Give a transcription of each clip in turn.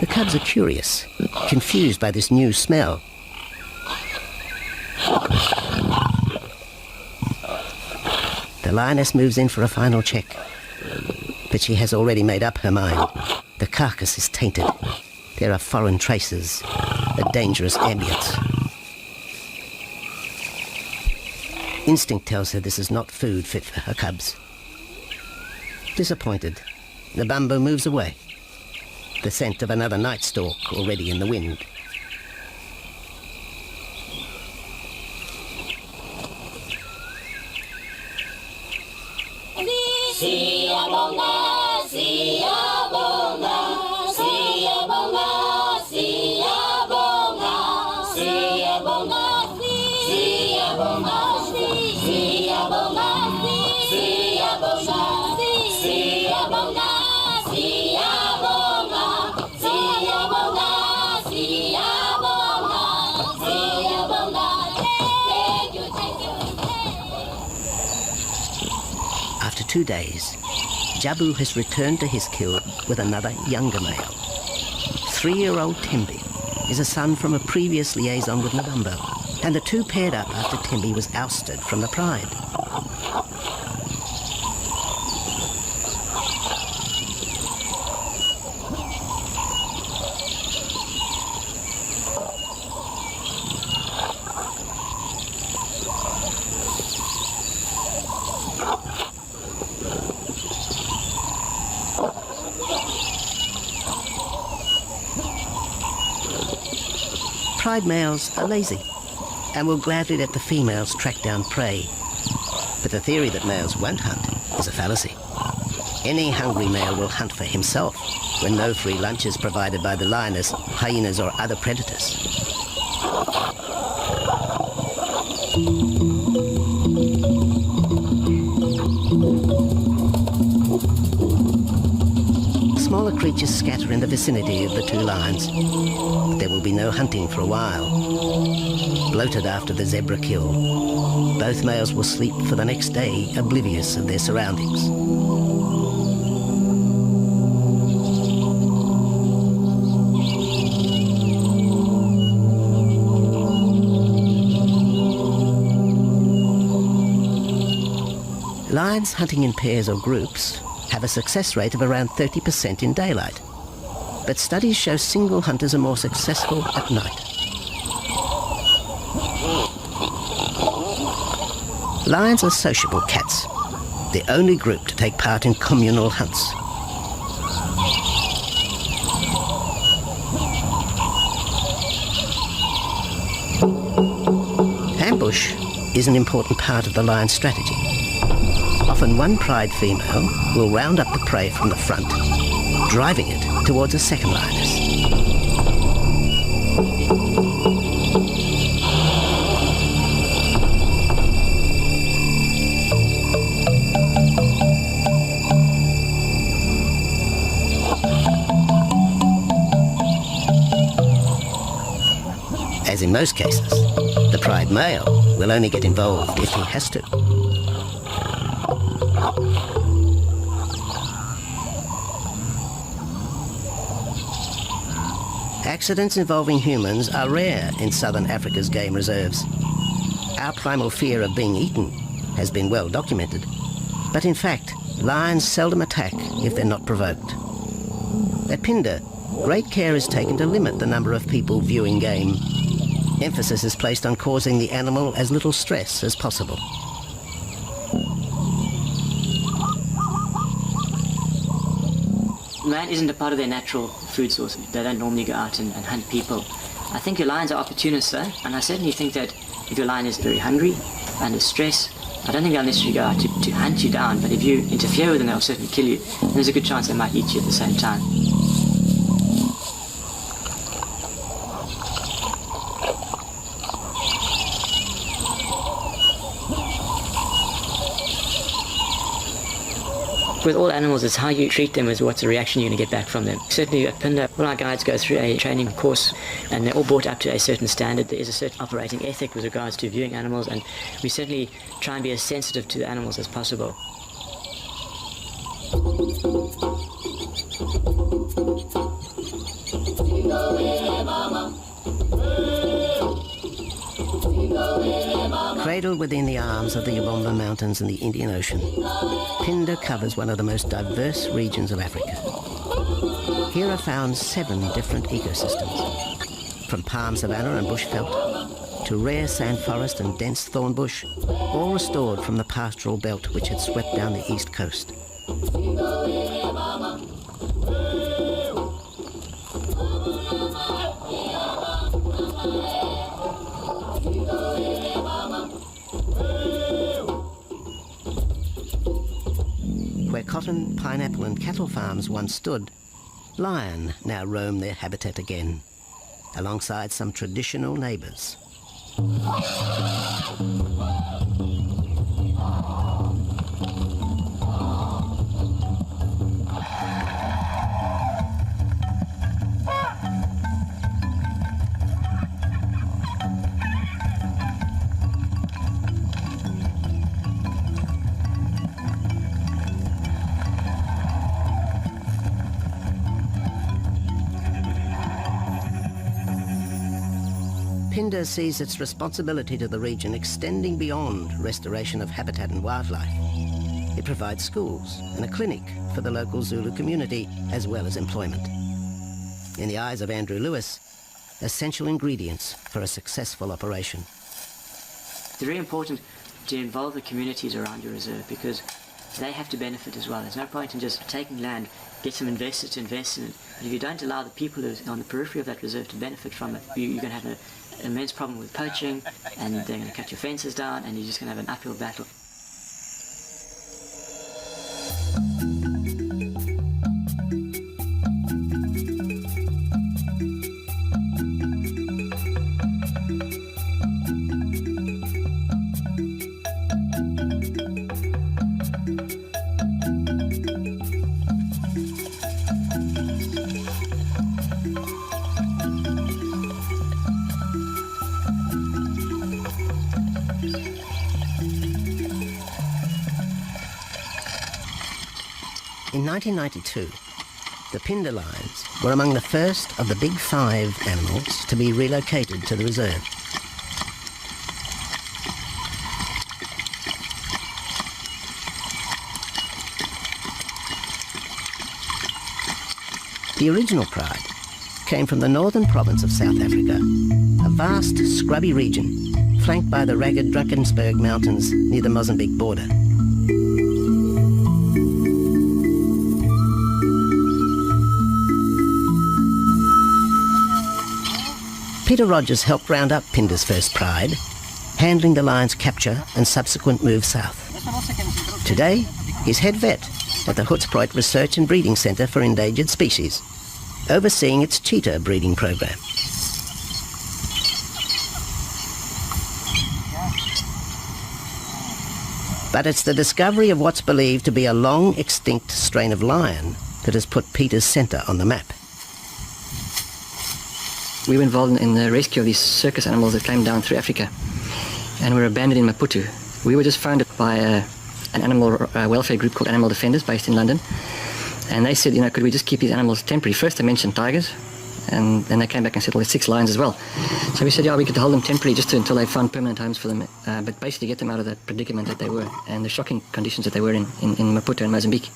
The cubs are curious, confused by this new smell. The lioness moves in for a final check, but she has already made up her mind. The carcass is tainted. There are foreign traces, a dangerous ambience. Instinct tells her this is not food fit for her cubs. Disappointed, the bumbo moves away, the scent of another night stalk already in the wind. After 2 days, Jabu has returned to his kill with another younger male. 3-year-old Tembi is a son from a previous liaison with Nabumbo, and the two paired up after Tembi was ousted from the pride. Pride males are lazy and will gladly let the females track down prey. But the theory that males won't hunt is a fallacy. Any hungry male will hunt for himself when no free lunch is provided by the lioness, hyenas or other predators. Smaller creatures scatter in the vicinity of the two lions. There will be no hunting for a while. Bloated after the zebra kill, both males will sleep for the next day, oblivious of their surroundings. Lions hunting in pairs or groups have a success rate of around 30% in daylight, but studies show single hunters are more successful at night. Lions are sociable cats, the only group to take part in communal hunts. Ambush is an important part of the lion's strategy. Often one pride female will round up the prey from the front, driving it towards a second lioness. As in most cases, the pride male will only get involved if he has to. Accidents involving humans are rare in southern Africa's game reserves. Our primal fear of being eaten has been well documented, but in fact, lions seldom attack if they're not provoked. At Phinda, great care is taken to limit the number of people viewing game. Emphasis is placed on causing the animal as little stress as possible. Man isn't a part of their natural food source. They don't normally go out and hunt people. I think your lions are opportunists though, and I certainly think that if your lion is very hungry, under stress, I don't think they'll necessarily go out to hunt you down, but if you interfere with them, they'll certainly kill you. And there's a good chance they might eat you at the same time. With all animals, it's how you treat them is what's the reaction you're going to get back from them. Certainly at Phinda, all our guides go through a training course and they're all brought up to a certain standard. There is a certain operating ethic with regards to viewing animals, and we certainly try and be as sensitive to the animals as possible. Cradled within the arms of the Ubomba Mountains and the Indian Ocean, Phinda covers one of the most diverse regions of Africa. Here are found 7 different ecosystems, from palm savanna and bushveld to rare sand forest and dense thorn bush, all restored from the pastoral belt which had swept down the east coast. Where cotton, pineapple and cattle farms once stood, lion now roam their habitat again, alongside some traditional neighbours. Phinda sees its responsibility to the region extending beyond restoration of habitat and wildlife. It provides schools and a clinic for the local Zulu community, as well as employment. In the eyes of Andrew Lewis, essential ingredients for a successful operation. It's very important to involve the communities around your reserve because they have to benefit as well. There's no point in just taking land, get some investors to invest in it. But if you don't allow the people who are on the periphery of that reserve to benefit from it, you're going to have an immense problem with poaching, and they're going to cut your fences down, and you're just going to have an uphill battle. In 1992, the Phinda lions were among the first of the big 5 animals to be relocated to the reserve. The original pride came from the northern province of South Africa, a vast scrubby region flanked by the ragged Drakensberg Mountains near the Mozambique border. Peter Rogers helped round up Phinda's first pride, handling the lion's capture and subsequent move south. Today, he's head vet at the Hoedspruit Research and Breeding Centre for Endangered Species, overseeing its cheetah breeding program. But it's the discovery of what's believed to be a long-extinct strain of lion that has put Peter's centre on the map. We were involved in the rescue of these circus animals that came down through Africa and were abandoned in Maputo. We were just founded by an animal welfare group called Animal Defenders based in London, and they said, could we just keep these animals temporary? First they mentioned tigers, and then they came back and said, well, there's 6 lions as well. So we said, yeah, we could hold them temporarily just until they found permanent homes for them, but basically get them out of that predicament that they were and the shocking conditions that they were in Maputo and Mozambique.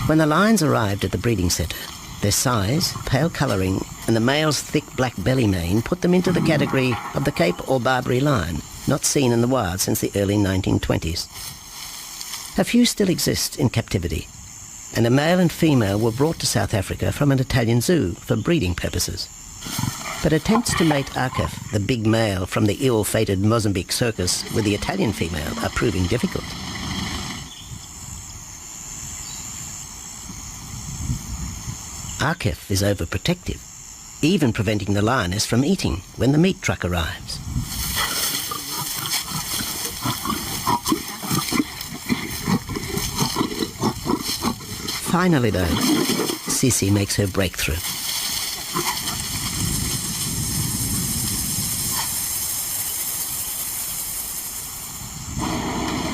When the lions arrived at the breeding centre, their size, pale colouring and the male's thick black belly mane put them into the category of the Cape or Barbary lion, not seen in the wild since the early 1920s. A few still exist in captivity, and a male and female were brought to South Africa from an Italian zoo for breeding purposes. But attempts to mate Akef, the big male from the ill-fated Mozambique circus, with the Italian female are proving difficult. Akef is overprotective, even preventing the lioness from eating when the meat truck arrives. Finally though, Sisi makes her breakthrough.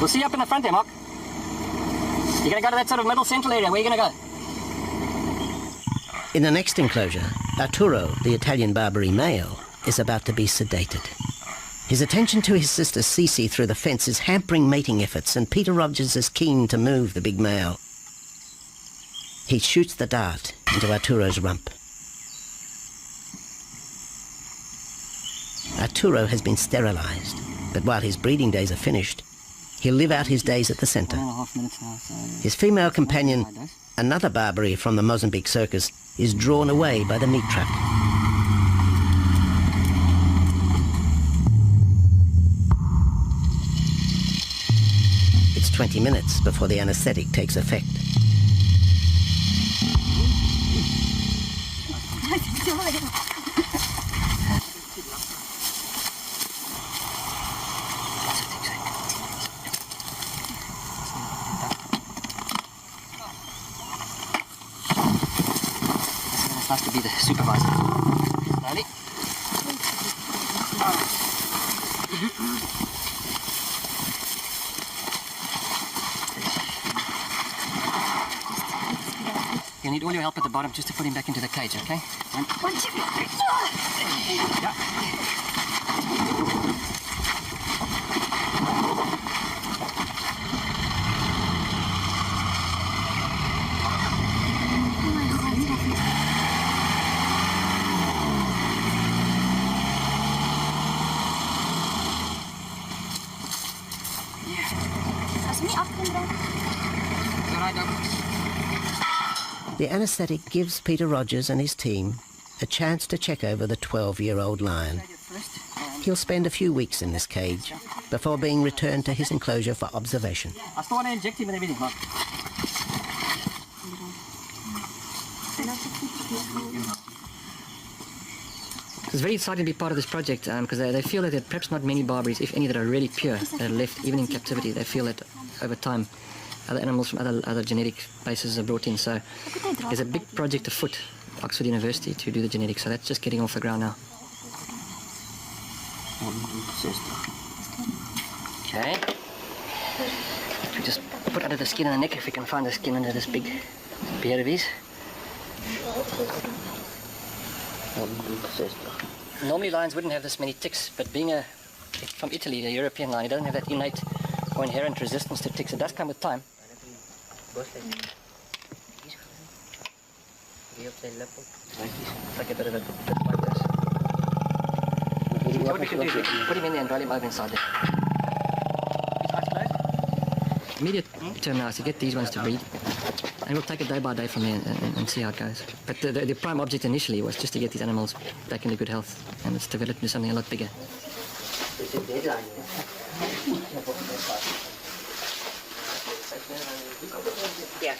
We'll see you up in the front there, Mark. You're going to go to that sort of middle central area. Where are you going to go? In the next enclosure, Arturo, the Italian Barbary male, is about to be sedated. His attention to his sister Cece through the fence is hampering mating efforts, and Peter Rogers is keen to move the big male. He shoots the dart into Arturo's rump. Arturo has been sterilized, but while his breeding days are finished, he'll live out his days at the center. 1.5 minutes now, so... His female companion, another Barbary from the Mozambique circus, is drawn away by the meat truck. It's 20 minutes before the anesthetic takes effect. It's nice to be the supervisor. Slowly. You need all your help at the bottom just to put him back into the cage, okay? One, two, three. Yeah. The anesthetic gives Peter Rogers and his team a chance to check over the 12-year-old lion. He'll spend a few weeks in this cage before being returned to his enclosure for observation. I still want to inject him and everything, Mark. It's very exciting to be part of this project because they feel that there are perhaps not many Barbaries, if any, that are really pure, that are left even in captivity. They feel that over time other animals from other genetic bases are brought in. So there's a big project afoot at Oxford University to do the genetics. So that's just getting off the ground now. Okay. We just put under the skin and the neck if we can find the skin under this big beard of his. Normally lions wouldn't have this many ticks, but being from Italy, a European lion, he doesn't have that innate or inherent resistance to ticks. It does come with time. Like a bit of a bit like this. What we can do is put him in there and roll him over inside there. Immediate term now is to get these ones to breed. And we'll take it day by day from there and see how it goes. But the prime object initially was just to get these animals back into good health, and it's developed into something a lot bigger. Yeah.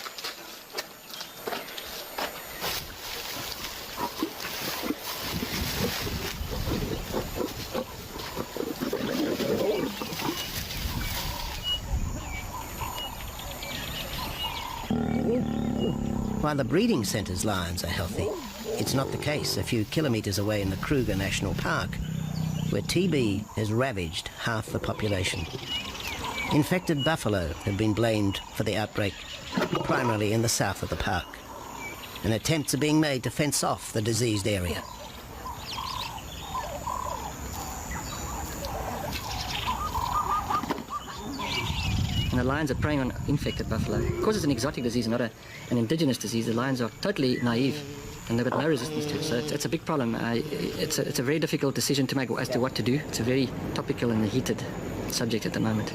While the breeding centre's lions are healthy, it's not the case a few kilometres away in the Kruger National Park, where TB has ravaged half the population. Infected buffalo have been blamed for the outbreak, primarily in the south of the park, and attempts are being made to fence off the diseased area. And the lions are preying on infected buffalo. Because it's an exotic disease, not an indigenous disease, the lions are totally naive and they've got no resistance to it. So it's a big problem. It's a very difficult decision to make as to what to do. It's a very topical and heated subject at the moment.